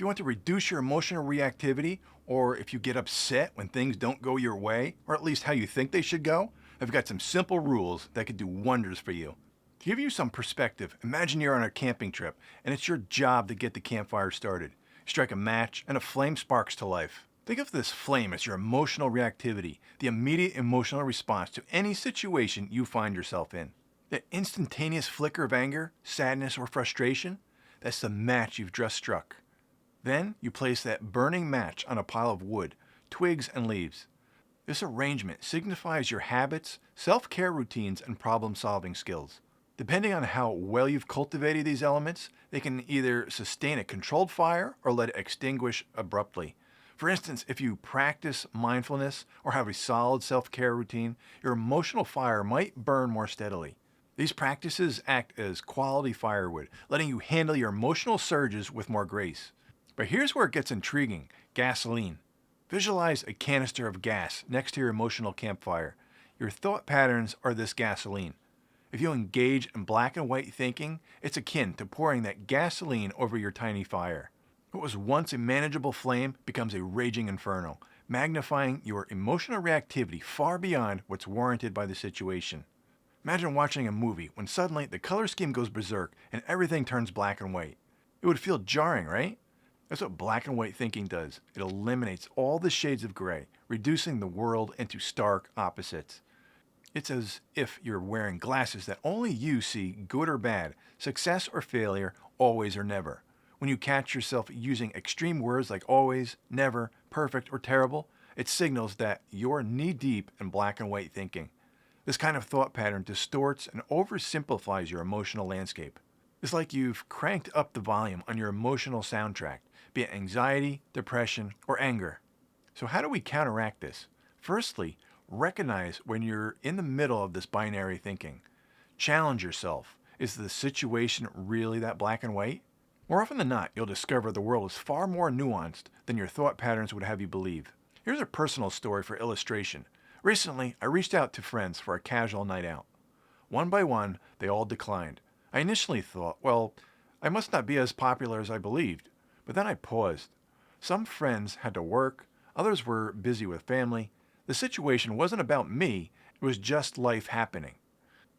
you want to reduce your emotional reactivity, or if you get upset when things don't go your way, or at least how you think they should go, I've got some simple rules that could do wonders for you. To give you some perspective, imagine you're on a camping trip and it's your job to get the campfire started. You strike a match and a flame sparks to life. Think of this flame as your emotional reactivity, the immediate emotional response to any situation you find yourself in. That instantaneous flicker of anger, sadness, or frustration, that's the match you've just struck. Then you place that burning match on a pile of wood, twigs, and leaves. This arrangement signifies your habits, self-care routines, and problem-solving skills. Depending on how well you've cultivated these elements, they can either sustain a controlled fire or let it extinguish abruptly. For instance, if you practice mindfulness or have a solid self-care routine, your emotional fire might burn more steadily. These practices act as quality firewood, letting you handle your emotional surges with more grace. But here's where it gets intriguing: gasoline. Visualize a canister of gas next to your emotional campfire. Your thought patterns are this gasoline. If you engage in black and white thinking, it's akin to pouring that gasoline over your tiny fire. What was once a manageable flame becomes a raging inferno, magnifying your emotional reactivity far beyond what's warranted by the situation. Imagine watching a movie when suddenly the color scheme goes berserk and everything turns black and white. It would feel jarring, right? That's what black and white thinking does. It eliminates all the shades of gray, reducing the world into stark opposites. It's as if you're wearing glasses that only you see good or bad, success or failure, always or never. When you catch yourself using extreme words like always, never, perfect, or terrible, it signals that you're knee-deep in black and white thinking. This kind of thought pattern distorts and oversimplifies your emotional landscape. It's like you've cranked up the volume on your emotional soundtrack, be it anxiety, depression, or anger. So how do we counteract this? Firstly, recognize when you're in the middle of this binary thinking. Challenge yourself. Is the situation really that black and white? More often than not, you'll discover the world is far more nuanced than your thought patterns would have you believe. Here's a personal story for illustration. Recently, I reached out to friends for a casual night out. One by one, they all declined. I initially thought, well, I must not be as popular as I believed. But then I paused. Some friends had to work, others were busy with family. The situation wasn't about me, it was just life happening.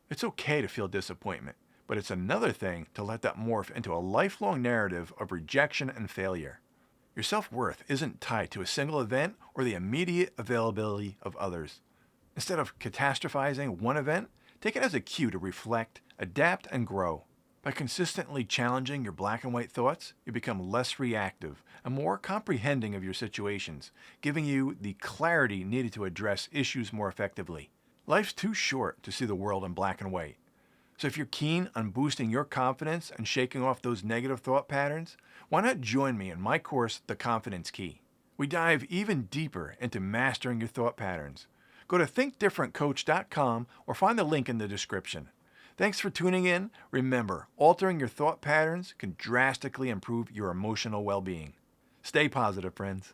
It's okay to feel disappointment, but it's another thing to let that morph into a lifelong narrative of rejection and failure. Your self-worth isn't tied to a single event or the immediate availability of others. Instead of catastrophizing one event, take it as a cue to reflect, adapt, and grow. By consistently challenging your black and white thoughts, you become less reactive and more comprehending of your situations, giving you the clarity needed to address issues more effectively. Life's too short to see the world in black and white. So if you're keen on boosting your confidence and shaking off those negative thought patterns, why not join me in my course, The Confidence Key? We dive even deeper into mastering your thought patterns. Go to thinkdifferentcoach.com or find the link in the description. Thanks for tuning in. Remember, altering your thought patterns can drastically improve your emotional well-being. Stay positive, friends.